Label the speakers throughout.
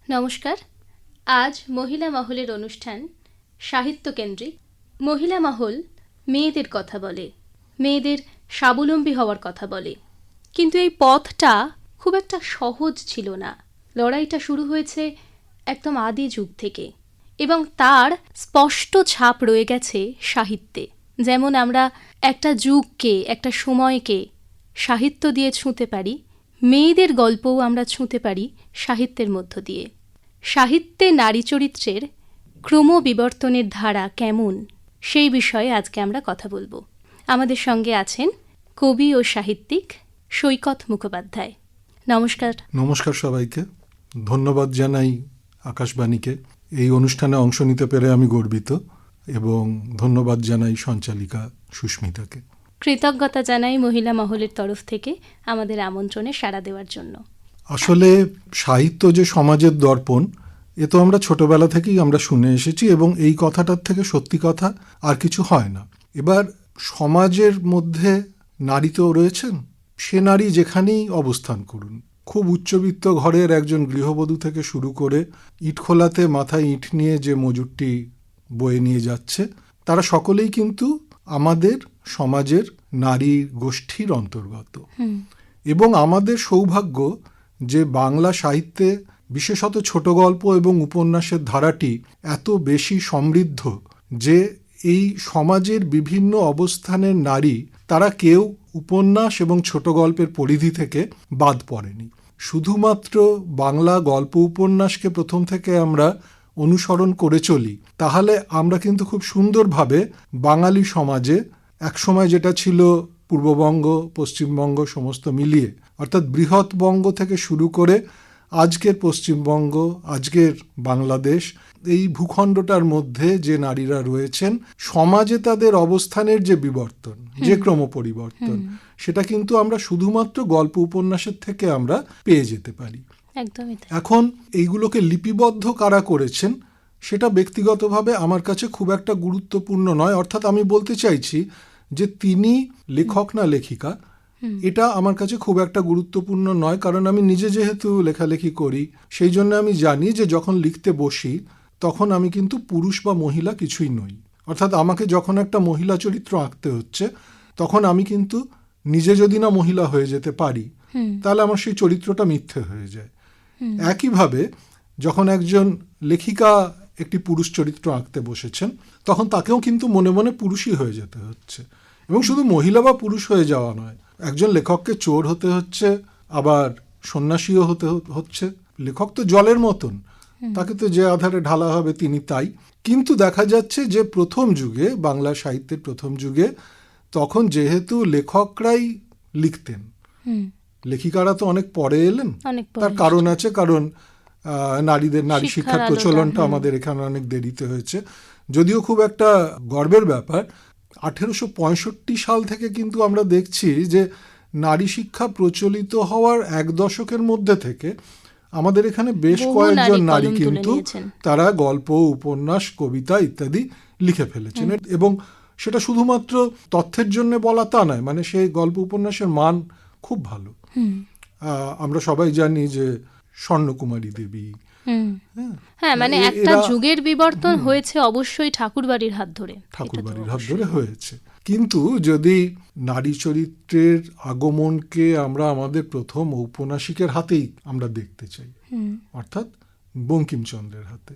Speaker 1: নমস্কার। আজ মহিলা মহলের অনুষ্ঠান সাহিত্য কেন্দ্রিক। মহিলা মহল মেয়েদের কথা বলে, মেয়েদের স্বাবলম্বী হওয়ার কথা বলে, কিন্তু এই পথটা খুব একটা সহজ ছিল না। লড়াইটা শুরু হয়েছে একদম আদি যুগ থেকে এবং তার স্পষ্ট ছাপ রয়ে গেছে সাহিত্যে। যেমন আমরা একটা যুগকে, একটা সময়কে সাহিত্য দিয়ে ছুঁতে পারি, মেয়েদের গল্পও আমরা ছুঁতে পারি সাহিত্যের মধ্য দিয়ে। সাহিত্যে নারী চরিত্রের ক্রমবিবর্তনের ধারা কেমন, সেই বিষয়ে আজকে আমরা কথা বলবো। আমাদের সঙ্গে আছেন কবি ও সাহিত্যিক সৈকত মুখোপাধ্যায়। নমস্কার।
Speaker 2: নমস্কার সবাইকে। ধন্যবাদ জানাই আকাশবাণীকে। এই অনুষ্ঠানে অংশ নিতে পেরে আমি গর্বিত এবং ধন্যবাদ জানাই সঞ্চালিকা সুস্মিতাকে।
Speaker 1: কৃতজ্ঞতা জানাই মহিলা মহলের তরফ থেকে আমাদের আমন্ত্রণে সাড়া দেওয়ার জন্য।
Speaker 2: আসলে সাহিত্য যে সমাজের দর্পণ, এ তো আমরা ছোটবেলা থেকেই আমরা শুনে এসেছি এবং এই কথাটার থেকে সত্যি কথা আর কিছু হয় না। এবার সমাজের মধ্যে নারী তো রয়েছেন, সে নারী যেখানেই অবস্থান করুন, খুব উচ্চবিত্ত ঘরের একজন গৃহবধূ থেকে শুরু করে ইটখোলাতে মাথায় ইট নিয়ে যে মজুরটি বয়ে নিয়ে যাচ্ছে, তারা সকলেই কিন্তু আমাদের সমাজের নারী গোষ্ঠীর অন্তর্গত। এবং আমাদের সৌভাগ্য যে বাংলা সাহিত্যে বিশেষত ছোট গল্প এবং উপন্যাসের ধারাটি এত বেশি সমৃদ্ধ যে এই সমাজের বিভিন্ন অবস্থানের নারী তারা কেউ উপন্যাস এবং ছোট গল্পের পরিধি থেকে বাদ পড়েনি। শুধুমাত্র বাংলা গল্প উপন্যাসকে প্রথম থেকে আমরা অনুসরণ করে চলি, তাহলে আমরা কিন্তু খুব সুন্দরভাবে বাঙালি সমাজে একসময় যেটা ছিল পূর্ববঙ্গ, পশ্চিমবঙ্গ সমস্ত মিলিয়ে, অর্থাৎ বৃহৎ বঙ্গ থেকে শুরু করে আজকের পশ্চিমবঙ্গ, আজকের বাংলাদেশ, এই ভূখণ্ডটার মধ্যে যে নারীরা রয়েছেন, সমাজে তাদের অবস্থানের যে বিবর্তন, যে ক্রম পরিবর্তন, সেটা কিন্তু আমরা শুধুমাত্র গল্প উপন্যাসের থেকে আমরা পেয়ে যেতে পারি। এখন এইগুলোকে লিপিবদ্ধ কারা করেছেন সেটা ব্যক্তিগতভাবে আমার কাছে খুব একটা গুরুত্বপূর্ণ নয়। অর্থাৎ আমি বলতে চাইছি যে তিনি লেখক না লেখিকা, এটা আমার কাছে খুব একটা গুরুত্বপূর্ণ নয়। কারণ আমি নিজে যেহেতু লেখালেখি করি, সেই জন্য আমি জানি যে যখন লিখতে বসি তখন আমি কিন্তু পুরুষ বা মহিলা কিছুই নই। অর্থাৎ আমাকে যখন একটা মহিলা চরিত্র আঁকতে হচ্ছে, তখন আমি কিন্তু নিজে যদি না মহিলা হয়ে যেতে পারি, তাহলে আমার সেই চরিত্রটা মিথ্যে হয়ে যায়। একইভাবে যখন একজন লেখিকা একটি পুরুষ চরিত্র আঁকতে বসেছেন, তখন তাকেও কিন্তু মনে মনে পুরুষই হয়ে যেতে হচ্ছে। এবং শুধু মহিলা বা পুরুষ হয়ে যাওয়া নয়, একজন লেখককে চোর হতে হচ্ছে, আবার সন্ন্যাসীও হতে হচ্ছে। লেখক তো জলের মতন, তাকে তো যে আধারে ঢালা হবে তিনি তাই। কিন্তু দেখা যাচ্ছে যে প্রথম যুগে, বাংলা সাহিত্যের প্রথম যুগে, তখন যেহেতু লেখকরাই লিখতেন, লেখিকারা তো অনেক পরে এলেন। তার কারণ আছে, কারণ নারী শিক্ষার প্রচলনটা আমাদের এখানে অনেক দেরিতে হয়েছে। যদিও খুব একটা গর্বের ব্যাপার, 1865 সাল থেকে কিন্তু আমরা দেখছি যে নারী শিক্ষা প্রচলিত হওয়ার এক দশকের মধ্যে থেকে আমাদের এখানে বেশ কয়েকজন নারী কিন্তু তারা গল্প, উপন্যাস, কবিতা ইত্যাদি লিখে ফেলেছেন। এবং সেটা শুধুমাত্র তথ্যের জন্য বলা তা নয়, মানে সেই গল্প উপন্যাসের মান খুব ভালো। আমরা সবাই জানি যে স্বর্ণকুমারী দেবী,
Speaker 1: মানে একটা যুগের বিবর্তন হয়েছে অবশ্যই ঠাকুরবাড়ির হাত ধরে
Speaker 2: হয়েছে। কিন্তু যদি নারী চরিত্রের আগমনকে আমরা আমাদের প্রথম ঔপন্যাসিকের হাতেই আমরা দেখতে চাই, অর্থাৎ বঙ্কিমচন্দ্রের হাতে,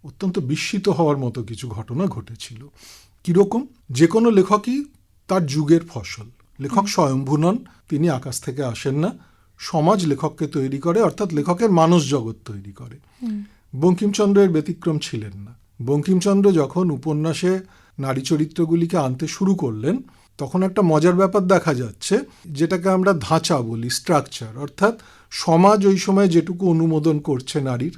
Speaker 2: অত্যন্ত বিস্মিত হওয়ার মতো কিছু ঘটনা ঘটেছিল। কিরকম? যে কোনো লেখকই তার যুগের ফসল। লেখক স্বয়ম্ভু নন, তিনি আকাশ থেকে আসেন না, সমাজ লেখককে তৈরি করে, অর্থাৎ লেখকের মানস জগৎ তৈরি করে। বঙ্কিমচন্দ্রের ব্যতিক্রম ছিলেন না। বঙ্কিমচন্দ্র যখন উপন্যাসে নারী চরিত্রগুলিকে আনতে শুরু করলেন, তখন একটা মজার ব্যাপার দেখা যাচ্ছে, যেটাকে আমরা ধাঁচা বলি, স্ট্রাকচার। অর্থাৎ সমাজ ওই সময় যেটুকু অনুমোদন করছে নারীর,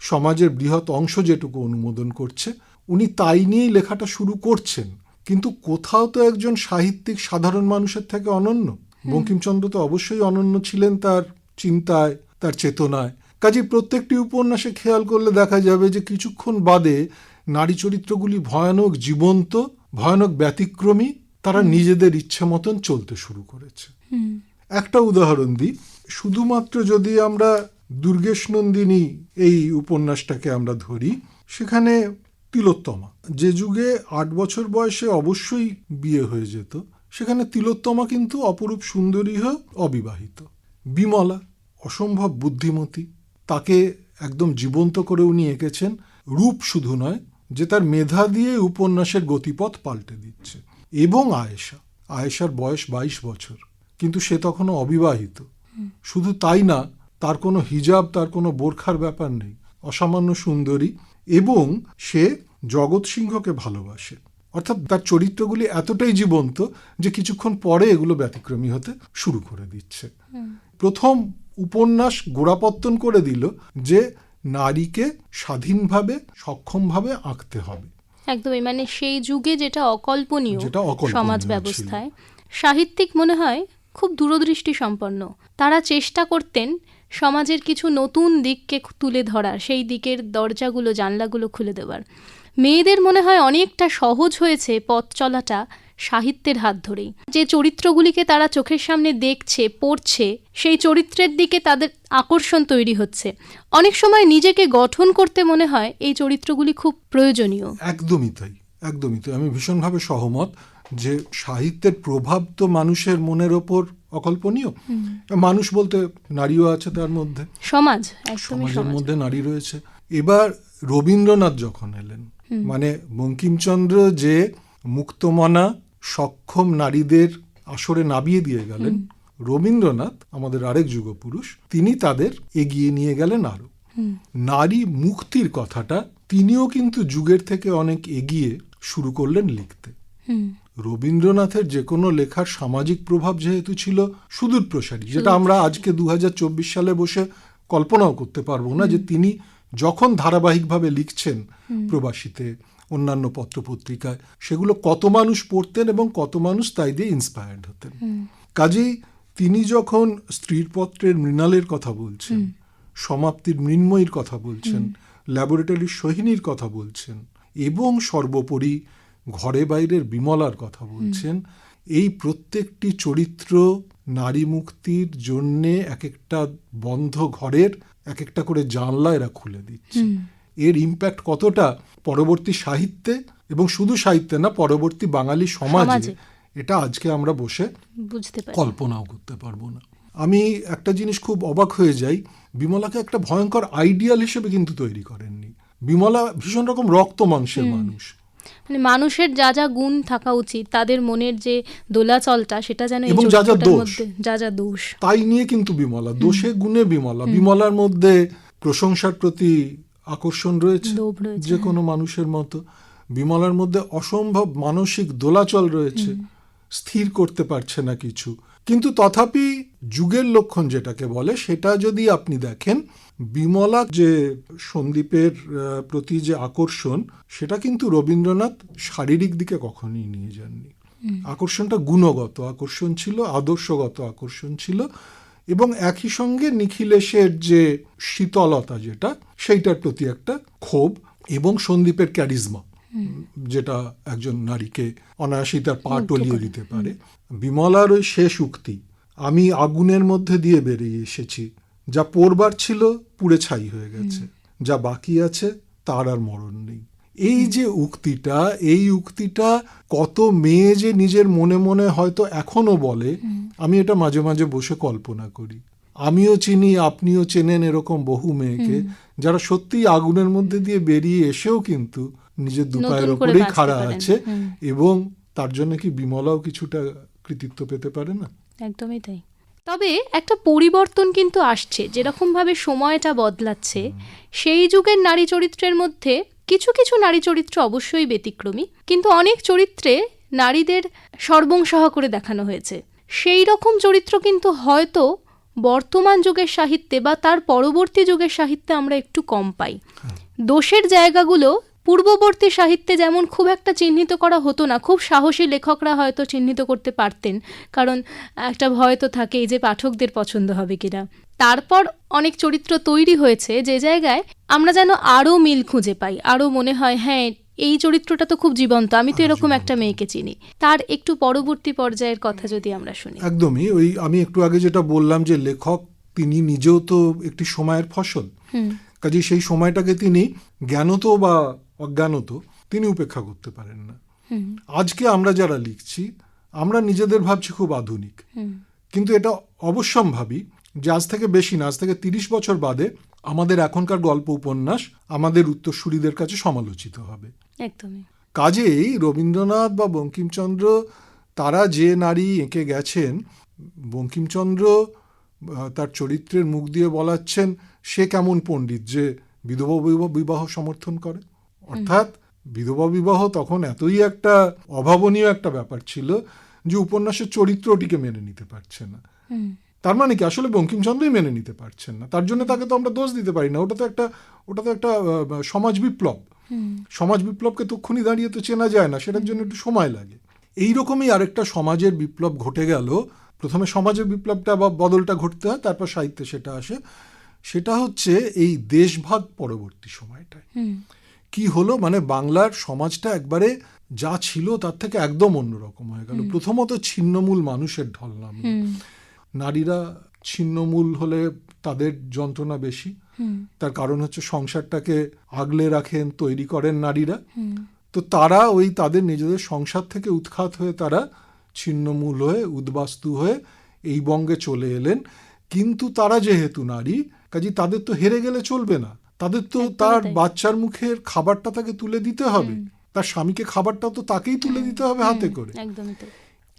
Speaker 2: সমাজের বৃহৎ অংশ যেটুকু অনুমোদন করছে, উনি তাই নিয়েই লেখাটা শুরু করছেন। কিন্তু কোথাও তো একজন সাহিত্যিক সাধারণ মানুষের থেকে অনন্য। বঙ্কিমচন্দ্র তো অবশ্যই অনন্য ছিলেন তার চিন্তায়, তার চেতনায়। কাজে প্রত্যেকটি উপন্যাসে খেয়াল করলে দেখা যাবে যে কিছুক্ষণ বাদে নারী চরিত্রগুলি ভয়ানক জীবন্ত, ভয়ানক ব্যতিক্রমী, তারা নিজেদের ইচ্ছে মতন চলতে শুরু করেছে। একটা উদাহরণ দিই, শুধুমাত্র যদি আমরা দুর্গেশ নন্দিনী এই উপন্যাসটাকে আমরা ধরি, সেখানে তিলোত্তমা, যে যুগে 8 বছর বয়সে অবশ্যই বিয়ে হয়ে যেত, সেখানে তিলোত্তমা কিন্তু অপরূপ সুন্দরী হয়ে অবিবাহিত। বিমলা অসম্ভব বুদ্ধিমতী, তাকে একদম জীবন্ত করে উনি এঁকেছেন। রূপ শুধু নয়, যে তার মেধা দিয়ে উপন্যাসের গতিপথ পাল্টে দিচ্ছে। এবং আয়েশার বয়স 22 বছর, কিন্তু সে তখনও অবিবাহিত। শুধু তাই না, তার কোনো হিজাব, তার কোনো বোরখার ব্যাপার নেই, অসামান্য সুন্দরী, এবং সে জগৎ সিংহকে ভালোবাসে। অর্থাৎ তার চরিত্রগুলি এতটাই জীবন্ত যে কিছুক্ষণ পরে এগুলো ব্যতিক্রমী হতে শুরু করে দিচ্ছে। প্রথম উপন্যাস গোড়াপত্তন করে দিল যে নারীকে স্বাধীনভাবে, সক্ষমভাবে আঁকতে হবে।
Speaker 1: একদমই, মানে সেই যুগে যেটা অকল্পনীয় সমাজ ব্যবস্থায়,
Speaker 2: ছিল।
Speaker 1: সাহিত্যিক মনে হয় খুব দূরদৃষ্টি সম্পন্ন। তারা চেষ্টা করতেন সমাজের কিছু নতুন দিককে তুলে ধরার, সেই দিকের দরজাগুলো, জানলাগুলো খুলে দেওয়ার। মেয়েদের মনে হয় অনেকটা সহজ হয়েছে পথ চলাটা সাহিত্যের হাত ধরেই। যে চরিত্রগুলিকে তারা চোখের সামনে দেখছে, পড়ছে, সেই চরিত্রের দিকে তাদের আকর্ষণ তৈরি হচ্ছে। অনেক সময় নিজেকে গঠন করতে মনে হয় এই চরিত্রগুলি খুব প্রয়োজনীয়।
Speaker 2: একদমই তাই, একদমই তাই। আমি ভীষণভাবে সহমত যে সাহিত্যের প্রভাব তো মানুষের মনের ওপর অকল্পনীয়। মানুষ বলতে নারীও আছে তার মধ্যে, সমাজের মধ্যে নারী রয়েছে। এবার রবীন্দ্রনাথ যখন এলেন, মানে বঙ্কিমচন্দ্র যে মুক্তমনা সক্ষম নারীদের আসরে নামিয়ে দিয়ে গেলেন, রবীন্দ্রনাথ আমাদের আরেক যুগপুরুষ, তিনি তাদের এগিয়ে নিয়ে গেলেন আরো। নারী মুক্তির কথাটা তিনিও কিন্তু যুগের থেকে অনেক এগিয়ে শুরু করলেন লিখতে। রবীন্দ্রনাথের যে কোনো লেখার সামাজিক প্রভাব যেহেতু ছিল সুদূর প্রসারী, যেটা আমরা আজকে 2024 সালে বসে কল্পনাও করতে পারবো না, যে তিনি যখন ধারাবাহিকভাবে লিখছেন প্রবাসীতে, অন্যান্য পত্রপত্রিকায়, সেগুলো কত মানুষ পড়তেন এবং কত মানুষ তাই দিয়ে ইন্সপায়ার্ড হতেন। কাজেই তিনি যখন স্ত্রীর পত্রের মৃণালের কথা বলছেন, সমাপ্তির মৃন্ময়ীর কথা বলছেন, ল্যাবরেটরির সোহিনীর কথা বলছেন, এবং সর্বোপরি ঘরে বাইরের বিমলার কথা বলছেন, এই প্রত্যেকটি চরিত্র নারী মুক্তির জন্যে এক একটা বন্ধ ঘরের এক একটা করে জানলা এরা খুলে দিচ্ছে। এর ইম্প্যাক্ট কতটা পরবর্তী সাহিত্যে, এবং শুধু সাহিত্যে না, পরবর্তী বাঙালি সমাজে, এটা আজকে আমরা বসে কল্পনাও করতে পারবো না। আমি একটা জিনিস খুব অবাক হয়ে যাই, বিমলাকে একটা ভয়ঙ্কর আইডিয়াল হিসেবে কিন্তু তৈরি করেননি। বিমলা ভীষণ রকম রক্ত মাংসের মানুষ,
Speaker 1: মানে মানুষের যা যা গুণ থাকা উচিত, তাদের মনের যে দোলাচলটা, সেটা যেন
Speaker 2: এবং যা যা
Speaker 1: দোষ
Speaker 2: তাই নিয়ে কিন্তু বিমলা, দোষে গুণে বিমলা। বিমলার মধ্যে প্রশংসার প্রতি আকর্ষণ রয়েছে যে কোনো মানুষের মতো। বিমলার মধ্যে অসম্ভব মানসিক দোলাচল রয়েছে, স্থির করতে পারছে না কিছু। কিন্তু তথাপি যুগের লক্ষণ যেটাকে বলে, সেটা যদি আপনি দেখেন, বিমলা যে সন্দীপের প্রতি যে আকর্ষণ, সেটা কিন্তু রবীন্দ্রনাথ শারীরিক দিকে কখনোই নিয়ে যাননি। আকর্ষণটা গুণগত আকর্ষণ ছিল, আদর্শগত আকর্ষণ ছিল, এবং একই সঙ্গে নিখিলেশের যে শীতলতা, যেটা সেইটার প্রতি একটা ক্ষোভ, এবং সন্দীপের ক্যারিজমা, যেটা একজন নারীকে অনায়াসী তার পা টলিয়ে দিতে পারে। বিমলার ওই শেষ উক্তি, আমি আগুনের মধ্যে দিয়ে বেরিয়ে এসেছি, যা পড়বার ছিল পুড়ে ছাই হয়ে গেছে, যা বাকি আছে তার আর মরণ নেই। এই যে উক্তিটা, এই উক্তিটা কত মেয়ে যে নিজের মনে মনে হয়তো এখনো বলে, আমি এটা মাঝে মাঝে বসে কল্পনা করি। আমিও চিনি, আপনিও চেনেন এরকম বহু মেয়েকে, যারা সত্যিই আগুনের মধ্যে দিয়ে বেরিয়ে এসেও কিন্তু নিজের দুপায়ের উপরেই খাড়া আছে, এবং তার জন্য কি বিমলাও কিছুটা কৃতিত্ব পেতে পারে না?
Speaker 1: একদমই তাই। তবে একটা পরিবর্তন কিন্তু আসছে, যেরকমভাবে সময়টা বদলাচ্ছে, সেই যুগের নারী চরিত্রের মধ্যে কিছু কিছু নারী চরিত্র অবশ্যই ব্যতিক্রমী, কিন্তু অনেক চরিত্রে নারীদের সর্বংসহা করে দেখানো হয়েছে। সেই রকম চরিত্র কিন্তু হয়তো বর্তমান যুগের সাহিত্যে বা তার পরবর্তী যুগের সাহিত্যে আমরা একটু কম পাই। দোষের জায়গাগুলো পূর্ববর্তী সাহিত্যে যেমন খুব একটা চিহ্নিত করা হতো না, খুব সাহসী লেখকরা হয়তো চিহ্নিত করতে পারতেন, কারণ একটা ভয় তো থাকেই যে পাঠকদের পছন্দ হবে কিনা। তারপর অনেক চরিত্র তৈরি হয়েছে যে জায়গায় আমরা যেন আরও মিল খুঁজে পাই, আরও মনে হয় হ্যাঁ এই চরিত্রটা তো খুব জীবন্ত, আমি তো এরকম একটা মেয়েকে চিনি। তার একটু পরবর্তী পর্যায়ের কথা যদি আমরা শুনি।
Speaker 2: একদমই, ওই আমি একটু আগে যেটা বললাম, যে লেখক তিনি নিজেও তো একটি সময়ের ফসল, কাজে সেই সময়টাকে তিনি জ্ঞানত বা অজ্ঞানত তিনি উপেক্ষা করতে পারেন না। আজকে আমরা যারা লিখছি আমরা নিজেদের ভাবছি খুব আধুনিক, কিন্তু এটা অবশ্যম্ভাবী যে আজ থেকে বেশি না, আজ থেকে 30 বছর বাদে আমাদের এখনকার গল্প উপন্যাস আমাদের উত্তরসূরিদের কাছে সমালোচিত হবে।
Speaker 1: একদমই।
Speaker 2: কাজেই রবীন্দ্রনাথ বা বঙ্কিমচন্দ্র তারা যে নারী এঁকে গেছেন, বঙ্কিমচন্দ্র তার চরিত্রের মুখ দিয়ে বলাচ্ছেন সে কেমন পণ্ডিত যে বিধবা বিবাহ সমর্থন করে। অর্থাৎ বিধবা বিবাহ তখন এতই একটা অভাবনীয় একটা ব্যাপার ছিল যে উপন্যাসের চরিত্রটিকে মেনে নিতে পারছে না। তার মানে কি আসলে বঙ্কিমচন্দ্রই মেনে নিতে পারছেন না, তার জন্য তাকে তো আমরা দোষ দিতে পারি না। ওটা তো একটা সমাজ বিপ্লব। সমাজ বিপ্লবকে তক্ষুনি দাঁড়িয়ে তো চেনা যায় না, সেটার জন্য একটু সময় লাগে। এইরকমই আরেকটা সমাজের বিপ্লব ঘটে গেল। প্রথমে সমাজের বিপ্লবটা বা বদলটা ঘটতে হয়, তারপর সাহিত্যে সেটা আসে। সেটা হচ্ছে এই দেশভাগ পরবর্তী সময়টায় কি হলো, মানে বাংলার সমাজটা একবারে যা ছিল তার থেকে একদম অন্যরকম হয়ে গেল। প্রথমত ছিন্নমূল মানুষের ঢল নামল। নারীরা ছিন্নমূল হলে তাদের যন্ত্রণা বেশি, তার কারণ হচ্ছে সংসারটাকে আগলে রাখেন, তৈরি করেন নারীরা। তো তারা ওই তাদের নিজেদের সংসার থেকে উৎখাত হয়ে তারা ছিন্নমূল হয়ে উদ্বাস্তু হয়ে এই বঙ্গে চলে এলেন। কিন্তু তারা যেহেতু নারী, কাজে তাদের তো হেরে গেলে চলবে না, তাদের তো তার বাচ্চার মুখের খাবারটা তাকে তুলে দিতে হবে, তার স্বামীকে খাবারটা তো তাকেই তুলে দিতে হবে হাতে করে।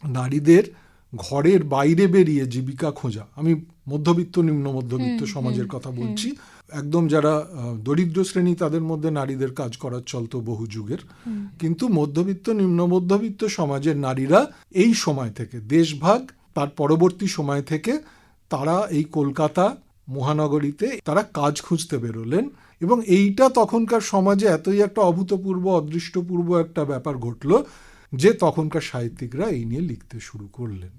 Speaker 2: নারীদের ঘরের বাইরে বেরিয়ে জীবিকা খোঁজা, আমি মধ্যবিত্ত নিম্ন মধ্যবিত্ত সমাজের কথা বলছি, একদম যারা দরিদ্র শ্রেণী তাদের মধ্যে নারীদের কাজ করার চলতো বহু যুগের, কিন্তু মধ্যবিত্ত নিম্ন মধ্যবিত্ত সমাজের নারীরা এই সময় থেকে দেশভাগ তার পরবর্তী সময় থেকে তারা এই কলকাতা মহানগরীতে তারা কাজ খুঁজতে বেরোলেন। এবং এইটা তখনকার সমাজে এতই একটা অভূতপূর্ব অদৃষ্টপূর্ব একটা ব্যাপার ঘটলো যে তখনকার সাহিত্যিকরা এই নিয়ে লিখতে শুরু করলেন,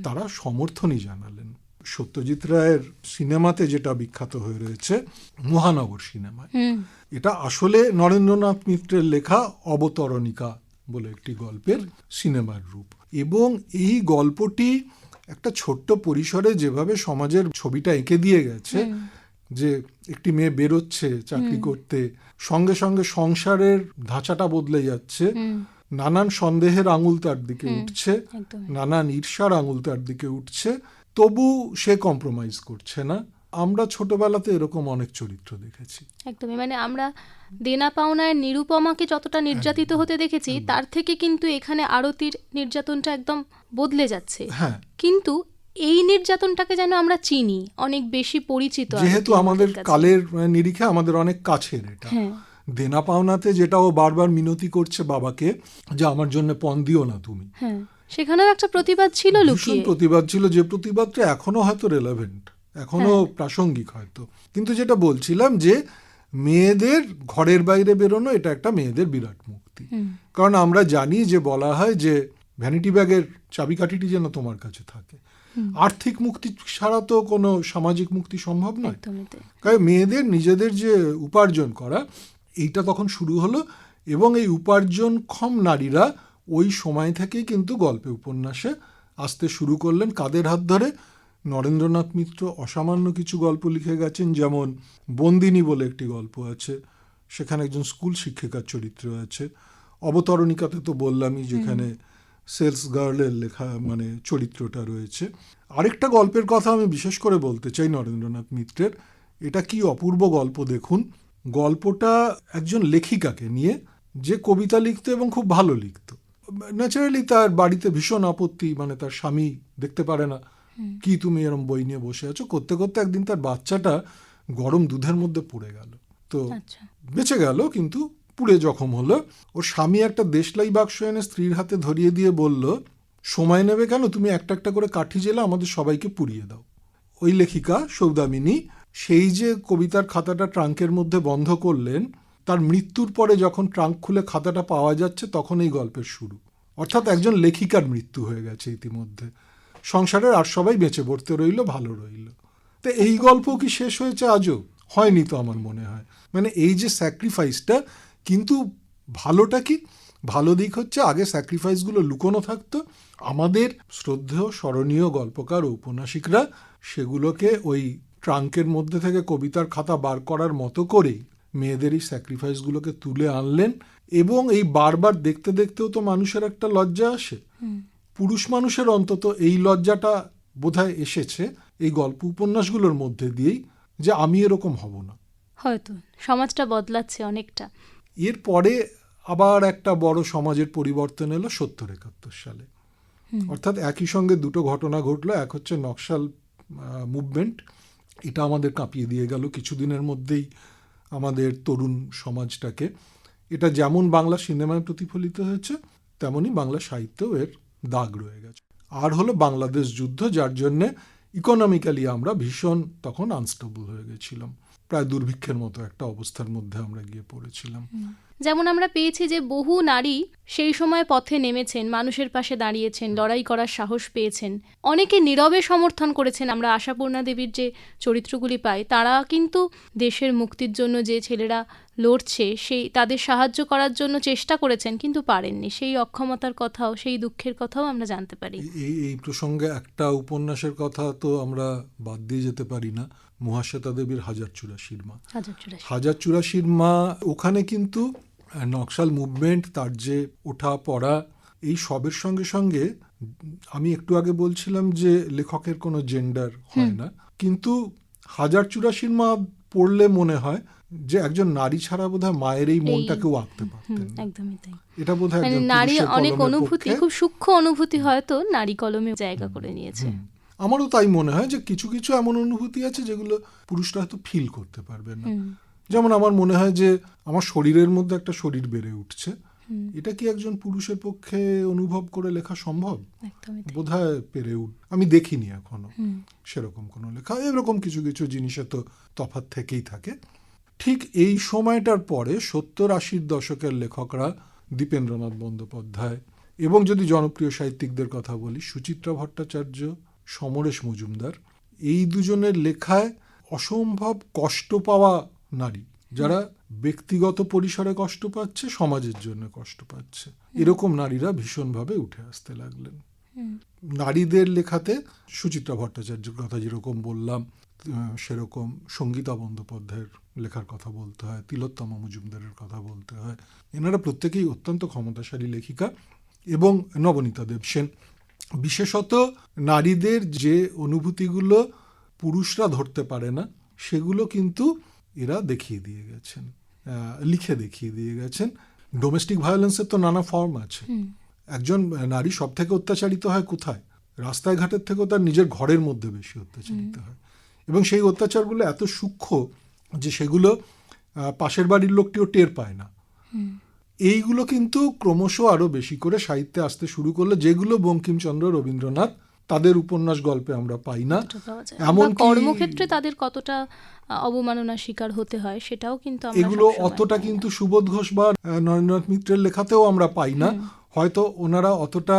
Speaker 2: তারা সমর্থনই জানালেন। সত্যজিৎ রায়ের সিনেমাতে যেটা বিখ্যাত হয়ে রয়েছে মহানগর সিনেমায়, এটা আসলে নরেন্দ্রনাথ মিত্রের লেখা অবতরণিকা বলে একটি গল্পের সিনেমার রূপ। এবং এই গল্পটি একটা ছোট্ট পরিসরে যেভাবে সমাজের ছবিটা এঁকে দিয়ে গেছে, যে একটি মেয়ে বেরোচ্ছে চাকরি করতে, সঙ্গে সঙ্গে সংসারের ধাঁচাটা বদলে যাচ্ছে, নানান সন্দেহের আঙুল তার দিকে উঠছে, নানান ঈর্ষার আঙুল তার দিকে উঠছে, তবু সে কম্প্রোমাইজ করছে না। আমরা ছোটবেলাতে এরকম অনেক চরিত্র দেখেছি।
Speaker 1: একদমই, মানে আমরা দেনা পাওনায় নিরুপমাকে যতটা নির্যাতিত হতে দেখেছি, তার থেকে কিন্তু এখানে আরতির নির্যাতনটা একদম বদলে যাচ্ছে। কিন্তু এই নির্যাতনটাকে যেন আমরা চিনি, অনেক বেশি পরিচিত,
Speaker 2: যেহেতু আমাদের কালের নিরিখে আমাদের অনেক কাছের। এটা দেনা পাওনাতে যেটা ও বারবার মিনতি করছে বাবাকে যে আমার জন্য পণ দিও না তুমি,
Speaker 1: সেখানেও একটা প্রতিবাদ ছিল,
Speaker 2: ভীষণ প্রতিবাদ ছিল, যে প্রতিবাদটা এখনো হয়তো রেলেভেন্ট, এখনো প্রাসঙ্গিক হয়তো। কিন্তু যেটা বলছিলাম যে মেয়েদের ঘরের বাইরে বেরোনো এটা একটা মেয়েদের বিরাট মুক্তি। কারণ আমরা জানি যে বলা হয় যে ভ্যানিটি ব্যাগের চাবিকাঠিটি যেন তোমার কাছে থাকে। আর্থিক মুক্তি ছাড়া তো কোনো সামাজিক মুক্তি সম্ভব নয়। কারণ মেয়েদের নিজেদের যে উপার্জন করা এইটা তখন শুরু হলো। এবং এই উপার্জনক্ষম নারীরা ওই সময় থেকেই কিন্তু গল্পে উপন্যাসে আসতে শুরু করলেন। কাদের হাত ধরে? নরেন্দ্রনাথ মিত্র অসামান্য কিছু গল্প লিখে গেছেন, যেমন বন্দিনী বলে একটি গল্প আছে, সেখানে একজন স্কুল শিক্ষিকার চরিত্র আছে। অবতরণিকাতে তো বললামই, যেখানে সেলস গার্লের লেখা মানে চরিত্রটা রয়েছে। আরেকটা গল্পের কথা আমি বিশেষ করে বলতে চাই নরেন্দ্রনাথ মিত্রের, এটা কি অপূর্ব গল্প দেখুন। গল্পটা একজন লেখিকাকে নিয়ে, যে কবিতা লিখতো এবং খুব ভালো লিখতো। ন্যাচারালি তার বাড়িতে ভীষণ আপত্তি, মানে তার স্বামী দেখতে পারে না, কি তুমি এরম বই নিয়ে বসে আছো। করতে করতে একদিন তার বাচ্চাটা গরম দুধের মধ্যে পড়ে গেল, তো বেঁচে গেল কিন্তু পুড়ে জখম হলো। ওর স্বামী একটা দেশলাই বাক্স এনে স্ত্রীর হাতে ধরিয়ে দিয়ে বলল, সময় নেবে কেন, তুমি একটা একটা করে কাঠি জেলে আমাদের সবাইকে পুড়িয়ে দাও। ওই লেখিকা সৌদামিনী সেই যে কবিতার খাতাটা ট্রাঙ্কের মধ্যে বন্ধ করলেন, তার মৃত্যুর পরে যখন ট্রাঙ্ক খুলে খাতাটা পাওয়া যাচ্ছে তখন এই গল্পের শুরু। অর্থাৎ একজন লেখিকার মৃত্যু হয়ে গেছে ইতিমধ্যে, সংসারের আর সবাই বেঁচে পড়তে রইল, ভালো রইল। তো এই গল্প কি শেষ হয়েছে? আজও হয়নি তো আমার মনে হয়। মানে এই যে স্যাক্রিফাইসটা, কিন্তু ভালোটা কি? ভালো দিক হচ্ছে আগে স্যাক্রিফাইসগুলো লুকোনো থাকতো, আমাদের শ্রদ্ধেয় স্মরণীয় গল্পকার ঔপন্যাসিকরা সেগুলোকে ওই ট্রাঙ্কের মধ্যে থেকে কবিতার খাতা বার করার মতো করেই মেয়েদের এই স্যাক্রিফাইসগুলোকে তুলে আনলেন। এবং এই বারবার দেখতে দেখতেও তো মানুষের একটা লজ্জা আসে, পুরুষ মানুষের অন্তত এই লজ্জাটা বোধহয় এসেছে এই গল্প উপন্যাসগুলোর মধ্যে দিয়েই, যে আমি এরকম হব না।
Speaker 1: হয়তো সমাজটা বদলাচ্ছে অনেকটা।
Speaker 2: এরপরে আবার একটা বড় সমাজের পরিবর্তন এলো 70-71 সালে। অর্থাৎ একই সঙ্গে দুটো ঘটনা ঘটলো। এক হচ্ছে নকশাল মুভমেন্ট, এটা আমাদের কাঁপিয়ে দিয়ে গেল কিছুদিনের মধ্যেই আমাদের তরুণ সমাজটাকে। এটা যেমন বাংলা সিনেমায় প্রতিফলিত হয়েছে, তেমনি বাংলা সাহিত্যেও এর দাগ রয়ে গেছে। আর হলো বাংলাদেশ যুদ্ধ, যার জন্যে ইকোনমিক্যালি আমরা ভীষণ তখন আনস্টেবল হয়ে গেছিলাম, প্রায় দুর্ভিক্ষের মতো একটা অবস্থার মধ্যে আমরা গিয়ে পড়েছিলাম।
Speaker 1: যেমন আমরা পেয়েছি যে বহু নারী সেই সময় পথে নেমেছেন, মানুষের পাশে দাঁড়িয়েছেন, লড়াই করার সাহস পেয়েছেন, অনেকে নীরবে সমর্থন করেছেন। আমরা আশাপূর্ণা দেবীর যে চরিত্রগুলি পাই, তারা কিন্তু দেশের মুক্তির জন্য যে ছেলেরা লড়ছে সেই তাদের সাহায্য করার জন্য চেষ্টা করেছেন, কিন্তু পারেননি। সেই অক্ষমতার কথাও, সেই দুঃখের কথাও আমরা জানতে পারি।
Speaker 2: এই প্রসঙ্গে একটা উপন্যাসের কথা তো আমরা বাদ দিয়ে যেতে পারি না, মহাশ্বেতা দেবীর 1084 মা। 1084 মা, ওখানে কিন্তু নকশাল মুভমেন্ট, তার যে ওঠা পড়া, এই সবের সঙ্গে সঙ্গে আমি একটু আগে বলছিলাম যে লেখকের কোনো জেন্ডার হয় না, কিন্তু 1084 মা পড়লে মনে হয় যে একজন নারী ছাড়া বোধহয় মায়ের এই মনটাকেও আঁকতে পারতেন।
Speaker 1: একদমই তাই।
Speaker 2: এটা বোধহয়
Speaker 1: নারী অনেক অনুভূতি, খুব সূক্ষ্ম অনুভূতি হয়তো নারী কলমে জায়গা করে নিয়েছে।
Speaker 2: আমারও তাই মনে হয় যে কিছু কিছু এমন অনুভূতি আছে যেগুলো পুরুষরা হয়তো ফিল করতে পারবে না। যেমন আমার মনে হয় যে আমার শরীরের মধ্যে একটা শরীর বেড়ে উঠছে, এটা কি একজন পুরুষের পক্ষে অনুভব করে লেখা সম্ভব? বোধহয় পেরে আমি দেখিনি এখনো সেরকম কোনো লেখা। এরকম কিছু কিছু জিনিসে তো তফাৎ থেকেই থাকে। ঠিক এই সময়টার পরে 70-80 দশকের লেখকরা, দীপেন্দ্রনাথ বন্দ্যোপাধ্যায়, এবং যদি জনপ্রিয় সাহিত্যিকদের কথা বলি, সুচিত্রা ভট্টাচার্য, সমরেশ মজুমদার, এই দুজনের লেখায় অসম্ভব কষ্ট পাওয়া নারী, যারা ব্যক্তিগত পরিসরে কষ্ট পাচ্ছে, সমাজের জন্য কষ্ট পাচ্ছে, এরকম নারীরা ভীষণভাবে উঠে আসতে লাগলেন। নারীদের লেখাতে সুচিত্রা ভট্টাচার্যের কথা যেরকম বললাম, সেরকম সঙ্গীতা বন্দ্যোপাধ্যায়ের লেখার কথা বলতে হয়, তিলোত্তমা মজুমদারের কথা বলতে হয়। এনারা প্রত্যেকেই অত্যন্ত ক্ষমতাশালী লেখিকা। এবং নবনীতা দেবসেন, বিশেষত নারীদের যে অনুভূতিগুলো পুরুষরা ধরতে পারে না, সেগুলো কিন্তু এরা দেখিয়ে দিয়ে গেছেন, লিখে দেখিয়ে দিয়ে গেছেন। ডোমেস্টিক ভায়োলেন্সের তো নানা ফর্ম আছে। একজন নারী সব থেকে অত্যাচারিত হয় কোথায়? রাস্তায় ঘাটের থেকেও তার নিজের ঘরের মধ্যে বেশি অত্যাচারিত হয়, এবং সেই অত্যাচারগুলো এত সূক্ষ্ম যে সেগুলো পাশের বাড়ির লোকটিও টের পায় না। এইগুলো কিন্তু ক্রমশ আরো বেশি করে সাহিত্যে আসতে শুরু করলো, যেগুলো বঙ্কিমচন্দ্র, রবীন্দ্রনাথ তাদের উপন্যাস গল্পে আমরা পাই না।
Speaker 1: এমন কর্মক্ষেত্রে তাদের কতটা অবমাননার শিকার হতে হয় সেটাও কিন্তু
Speaker 2: এগুলো অতটা কিন্তু সুবোধ ঘোষ বা নরেন্দ্রনাথ মিত্রের লেখাতেও আমরা পাই না। হয়তো ওনারা অতটা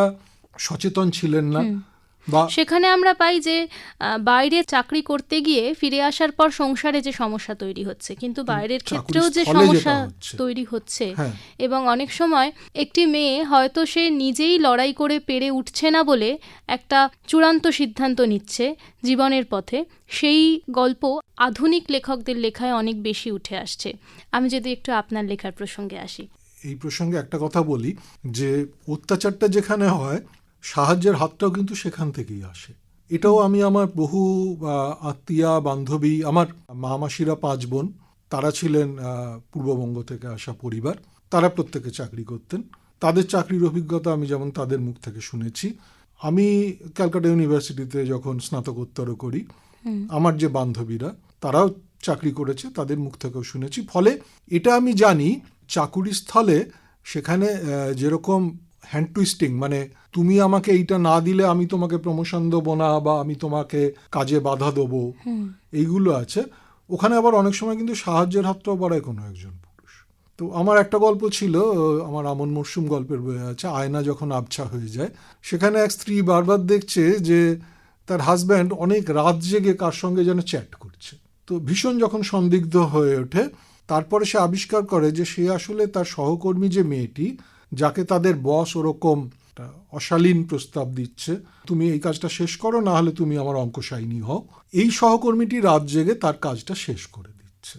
Speaker 2: সচেতন ছিলেন না।
Speaker 1: সেখানে আমরা পাই যে বাইরে চাকরি করতে গিয়ে ফিরে আসার পর সংসারে যে সমস্যা তৈরি হচ্ছে, কিন্তু বাইরের ক্ষেত্রেও যে সমস্যা তৈরি হচ্ছে, এবং অনেক সময় একটি মেয়ে হয়তো সে নিজেই লড়াই করে পেরে উঠছে না বলে একটা চূড়ান্ত সিদ্ধান্ত নিচ্ছে জীবনের পথে, সেই গল্প আধুনিক লেখকদের লেখায় অনেক বেশি উঠে আসছে। আমি যদি একটু আপনার লেখার প্রসঙ্গে আসি,
Speaker 2: এই প্রসঙ্গে একটা কথা বলি যে অত্যাচারটা যেখানে হয়, সাহায্যের হাতটাও কিন্তু সেখান থেকেই আসে। এটাও আমি আমার বহু আত্মীয়া, বান্ধবী, আমার মামাসিরা 5 বোন, তারা ছিলেন পূর্ববঙ্গ থেকে আসা পরিবার, তারা প্রত্যেকে চাকরি করতেন। তাদের চাকরির অভিজ্ঞতা আমি যেমন তাদের মুখ থেকে শুনেছি। আমি ক্যালকাটা ইউনিভার্সিটিতে যখন স্নাতকোত্তর করি, আমার যে বান্ধবীরা তারাও চাকরি করেছে, তাদের মুখ থেকেও শুনেছি। ফলে এটা আমি জানি, চাকুরি স্থলে সেখানে যেরকম হ্যান্ড টুইস্টিং, মানে তুমি আমাকে এইটা না দিলে আমি তোমাকে প্রমোশন দেবো না, বা আমি তোমাকে কাজে বাধা দেবো, এইগুলো আছে। ওখানে আবার অনেক সময় কিন্তু সাহায্যের হাতটাও বাড়ায় কোনো একজন পুরুষ। তো আমার একটা গল্প ছিল, আমার আমন মরশুম গল্পের বই আছে, আয়না যখন আবছা হয়ে যায়। সেখানে এক স্ত্রী বারবার দেখছে যে তার হাজব্যান্ড অনেক রাত জেগে কার সঙ্গে যেন চ্যাট করছে। তো ভীষণ যখন সন্দিগ্ধ হয়ে ওঠে, তারপরে সে আবিষ্কার করে যে সে আসলে তার সহকর্মী যে মেয়েটি, যাকে তাদের বস ওরকম একটা অশালীন প্রস্তাব দিচ্ছে, তুমি এই কাজটা শেষ করো, না হলে তুমি আমার অঙ্কশাইনী হও। এই সহকর্মীটি রাত জেগে তার কাজটা শেষ করে দিচ্ছে।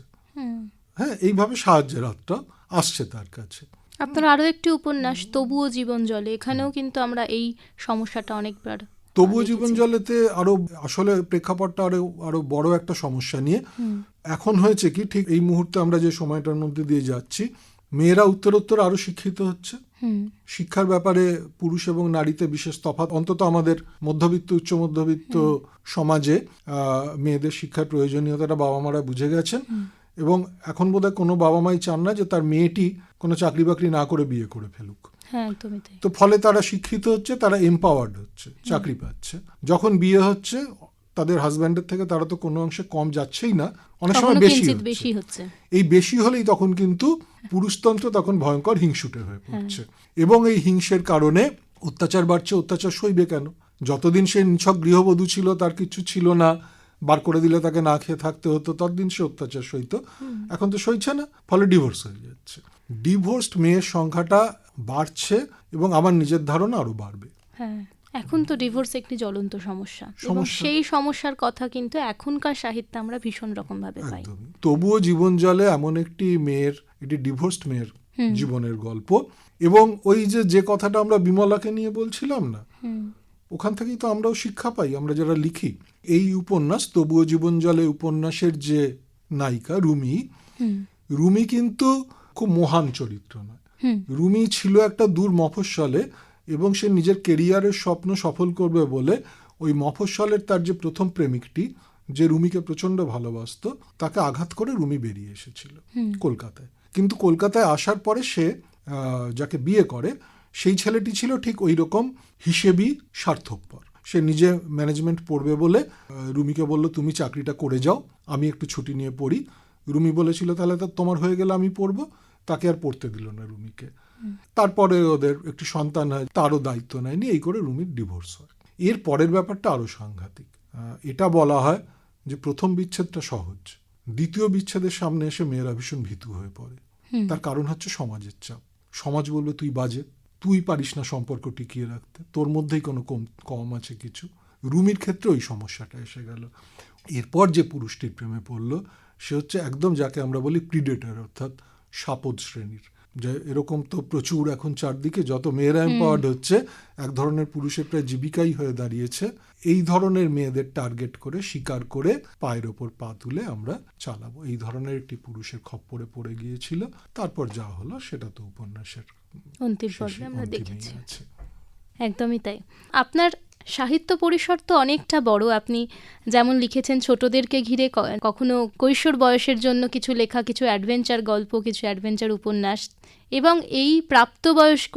Speaker 2: হ্যাঁ, এইভাবে সাহায্যের হাতটা আসছে তার কাছে।
Speaker 1: আপনার আরো একটি উপন্যাস তবুও জীবন জলে, এখানেও কিন্তু আমরা এই সমস্যাটা অনেকবার
Speaker 2: তবুও জীবন জলেতে আরো আসলে প্রেক্ষাপটটা আরো বড় একটা সমস্যা নিয়ে। এখন হয়েছে কি, ঠিক এই মুহূর্তে আমরা যে সময়টার মধ্যে দিয়ে যাচ্ছি, মেয়েরা উত্তরোত্তর আরো শিক্ষিত হচ্ছে। শিক্ষার ব্যাপারে পুরুষ এবং নারীতে বিশেষ তফাৎ, অন্তত আমাদের মধ্যবিত্ত উচ্চ মধ্যবিত্ত সমাজে মেয়েদের শিক্ষার প্রয়োজনীয়তাটা বাবা মারা বুঝে গেছেন। এবং এখন বোধহয় কোনো বাবা মাই চান না যে তার মেয়েটি কোনো চাকরি বাকরি না করে বিয়ে করে ফেলুক। তো ফলে তারা শিক্ষিত হচ্ছে, তারা এম্পাওয়ার্ড হচ্ছে, চাকরি পাচ্ছে। যখন বিয়ে হচ্ছে তাদের হাজব্যান্ডের থেকে তারা তো কোনো অংশে কম যাচ্ছেই না, অনেক সময় বেশি হচ্ছে। এই বেশি হলেই তখন কিন্তু পুরুষতন্ত্র তখন ভয়ঙ্কর হিংসুটে হয়ে পড়ছে। এবং এই হিংসের কারণে অত্যাচার বাড়ছে। অত্যাচার সইবে কেন? যতদিন সে নিছক গৃহবধূ ছিল, তার কিছু ছিল না, বার করে দিলে তাকে না খেয়ে থাকতে হতো, ততদিন সে অত্যাচার সইত। এখন তো সইছে না, ফলে ডিভোর্স হয়ে যাচ্ছে। ডিভোর্সড মেয়ের সংখ্যাটা বাড়ছে এবং আমার নিজের ধারণা আরো বাড়বে।
Speaker 1: এখন তো ডিভোর্স একটি জ্বলন্ত সমস্যা, এবং সেই সমস্যার কথা কিন্তু এখনকার সাহিত্যে আমরা ভীষণ রকম ভাবে পাই।
Speaker 2: তবুও জীবন জলে এমন একটি মেয়ের, এটি ডিভোর্সড মেয়ের জীবনের গল্প। এবং ওই যে কথাটা আমরা বিমলাকে নিয়ে বলছিলাম না, ওখান থেকেই তো আমরাও শিক্ষা পাই, আমরা যারা লিখি। এই উপন্যাস তবুও জীবন জলে উপন্যাসের যে নায়িকা রুমি কিন্তু খুব মহান চরিত্র নয়। রুমি ছিল একটা দূর মফস্বলে, এবং সে নিজের কেরিয়ারের স্বপ্ন সফল করবে বলে ওই মফস্বলের তার যে প্রথম প্রেমিকটি, যে রুমিকে প্রচন্ড ভালোবাসত, তাকে আঘাত করে রুমি বেরিয়ে এসেছিল কলকাতায়। কিন্তু কলকাতায় আসার পরে সে যাকে বিয়ে করে সেই ছেলেটি ছিল ঠিক ওই রকম হিসেবি স্বার্থপর। সে নিজে ম্যানেজমেন্ট পড়বে বলে রুমিকে বলল, তুমি চাকরিটা করে যাও, আমি একটু ছুটি নিয়ে পড়ি। রুমি বলেছিল, তাহলে তো তোমার হয়ে গেলে আমি পড়বো। তাকে আর পড়তে দিল না রুমিকে। তারপরে ওদের একটি সন্তান হয়, তারও দায়িত্ব নেয়নি। এই করে রুমির ডিভোর্স হয়। এর পরের ব্যাপারটা আরো সাংঘাতিক। এটা বলা হয় যে প্রথম বিচ্ছেদটা সহজ, দ্বিতীয় বিচ্ছেদের সামনে এসে মেয়েরা ভীষণ ভীতু হয়ে পড়ে। তার কারণ হচ্ছে সমাজের চাপ। সমাজ বলবে, তুই বাজে, তুই পারিস না সম্পর্ক টিকিয়ে রাখতে, তোর মধ্যেই কোনো কম আছে কিছু। রুমির ক্ষেত্রে ওই সমস্যাটা এসে গেল। এরপর যে পুরুষটির প্রেমে পড়ল সে হচ্ছে একদম যাকে আমরা বলি প্রিডেটর, অর্থাৎ সাপদ শ্রেণীর। যে এরকম তো প্রচুর এখন চারদিকে, যত মেয়েরা এম্পাওয়ার্ড হচ্ছে, এক ধরনের পুরুষের প্রায় জীবিকাই হয়ে দাঁড়িয়েছে। এই ধরনের মেয়েদের টার্গেট করে, শিকার করে, পায়ের ওপর পা তুলে আমরা চালাবো, এই ধরনের একটি পুরুষের খপ্পরে পড়ে গিয়েছিল। তারপর যা হলো সেটা তো উপন্যাসের
Speaker 1: অন্তিম পর্বে আমরা দেখেছি। একদমই তাই। আপনার সাহিত্য পরিসর তো অনেকটা বড়। আপনি যেমন লিখেছেন ছোটদেরকে ঘিরে, কখনো কৈশোর বয়সের জন্য কিছু লেখা, কিছু অ্যাডভেঞ্চার গল্প, কিছু অ্যাডভেঞ্চার উপন্যাস, এবং এই প্রাপ্তবয়স্ক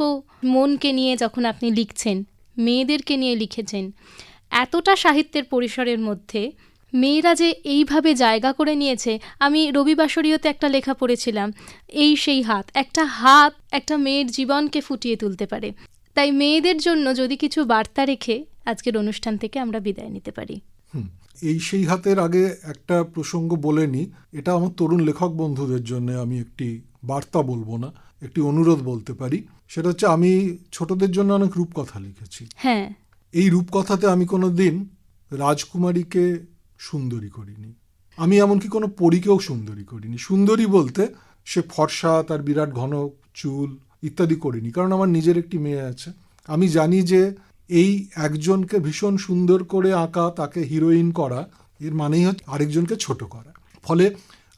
Speaker 1: মনকে নিয়ে যখন আপনি লিখছেন, মেয়েদেরকে নিয়ে লিখেছেন। এতটা সাহিত্যের পরিসরের মধ্যে মেয়েরা যে এইভাবে জায়গা করে নিয়েছে। আমি রবিবাসরীয়তে একটা লেখা পড়েছিলাম, সেই হাত, একটা মেয়ের জীবনকে ফুটিয়ে তুলতে পারে। তাই মেয়েদের জন্য যদি কিছু বার্তা রেখে আজকের অনুষ্ঠান থেকে আমরা বিদায় নিতে পারি।
Speaker 2: সেই হাতের আগে একটা প্রসঙ্গ বলে নি, এটা আমার তরুণ লেখক বন্ধুদের জন্য আমি একটি বার্তা বলবো না, একটি অনুরোধ বলতে পারি। সেটা হচ্ছে, আমি ছোটদের জন্য অনেক রূপকথা লিখেছি।
Speaker 1: হ্যাঁ,
Speaker 2: এই রূপকথাতে আমি কোনোদিন রাজকুমারীকে সুন্দরী করিনি, আমি এমনকি কোনো পরীকেও সুন্দরী করিনি। সুন্দরী বলতে সে ফর্সা, তার বিরাট ঘন চুল ইত্যাদি করিনি, কারণ আমার নিজের একটি মেয়ে আছে। আমি জানি যে এই একজনকে ভীষণ সুন্দর করে আঁকা, তাকে হিরোইন করা, এর মানেই হচ্ছে আরেকজনকে ছোট করা। ফলে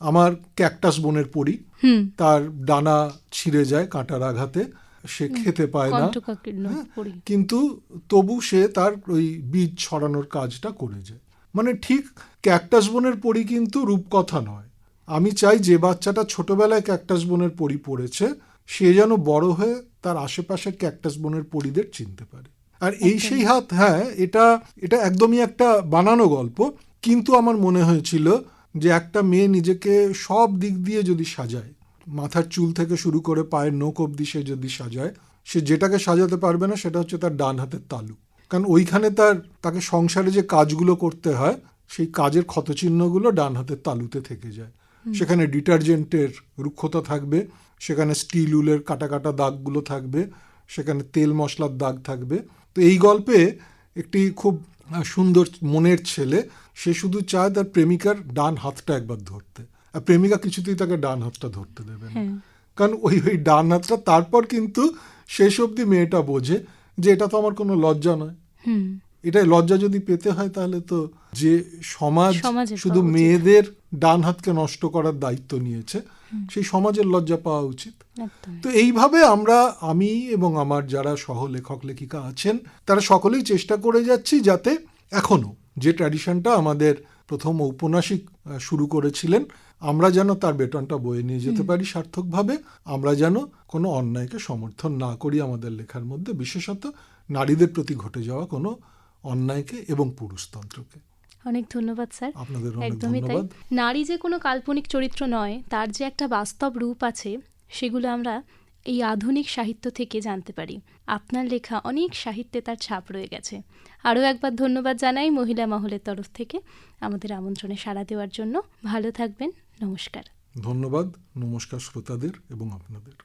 Speaker 2: আমার ক্যাকটাস বনের পরী, তার ডানা ছিঁড়ে যায় কাঁটার আঘাতে, সে খেতে পায় না, কিন্তু তবু সে তার ওই বীজ ছড়ানোর কাজটা করে যায়। মানে ঠিক ক্যাকটাস বনের পরী কিন্তু রূপকথা নয়। আমি চাই যে বাচ্চাটা ছোটবেলায় ক্যাকটাস বনের পরী পড়েছে, সে যেন বড় হয়ে তার আশেপাশের ক্যাকটাস বনের পরীদের চিনতে পারে। আর সেই হাত, হ্যাঁ, এটা একদমই একটা বানানো গল্প, কিন্তু আমার মনে হয়েছিল যে একটা মেয়ে নিজেকে সব দিক দিয়ে যদি সাজায়, মাথার চুল থেকে শুরু করে পায়ের নখ অবধি সে যদি সাজায়, সে যেটাকে সাজাতে পারবে না সেটা হচ্ছে তার ডান হাতের তালু। কারণ ওইখানে তাকে সংসারে যে কাজগুলো করতে হয়, সেই কাজের ক্ষতচিহ্নগুলো ডান হাতের তালুতে থেকে যায়। সেখানে ডিটারজেন্টের রুক্ষতা থাকবে, সেখানে স্টিল উলের কাটা কাটা দাগগুলো থাকবে, সেখানে তেল মশলার দাগ থাকবে। তো এই গল্পে একটি খুব সুন্দর মনের ছেলে, সে শুধু চায় তার প্রেমিকার ডান হাতটা একবার ধরতে, আর প্রেমিকা কিছুতেই তাকে ডান হাতটা ধরতে দেবে না, কারণ ওই ডান হাতটা, তারপর কিন্তু শেষ অবধি মেয়েটা বোঝে যে এটা তো আমার কোনো লজ্জা নয়। এটাই লজ্জা যদি পেতে হয় তাহলে তো যে সমাজ শুধু মেয়েদের ডান হাতকে নষ্ট করার দায়িত্ব নিয়েছে, সেই সমাজের লজ্জা পাওয়া উচিত। তো এইভাবে আমি এবং আমার যারা সহলেখক লেখিকা আছেন তারা সকলেই চেষ্টা করে যাচ্ছি যাতে এখনো যে ট্র্যাডিশনটা আমাদের প্রথম ঔপন্যাসিক শুরু করেছিলেন, আমরা যেন তার বেটনটা বয়ে নিয়ে যেতে পারি সার্থকভাবে। আমরা যেন কোনো অন্যায়কে সমর্থন না করি আমাদের লেখার মধ্যে, বিশেষত নারীদের প্রতি ঘটে যাওয়া কোনো অন্যায়কে এবং পুরুষতন্ত্রকে।
Speaker 1: অনেক ধন্যবাদ স্যার।
Speaker 2: আপনাদের
Speaker 1: একদমই তাই। নারী যে কোনো কাল্পনিক চরিত্র নয়, তার যে একটা বাস্তব রূপ আছে, সেগুলো আমরা এই আধুনিক সাহিত্য থেকে জানতে পারি। আপনার লেখা অনেক সাহিত্যে তার ছাপ রয়ে গেছে। আরও একবার ধন্যবাদ জানাই মহিলা মহলের তরফ থেকে আমাদের আমন্ত্রণে সাড়া দেওয়ার জন্য। ভালো থাকবেন। নমস্কার।
Speaker 2: ধন্যবাদ। নমস্কার শ্রোতাদের এবং আপনাদের।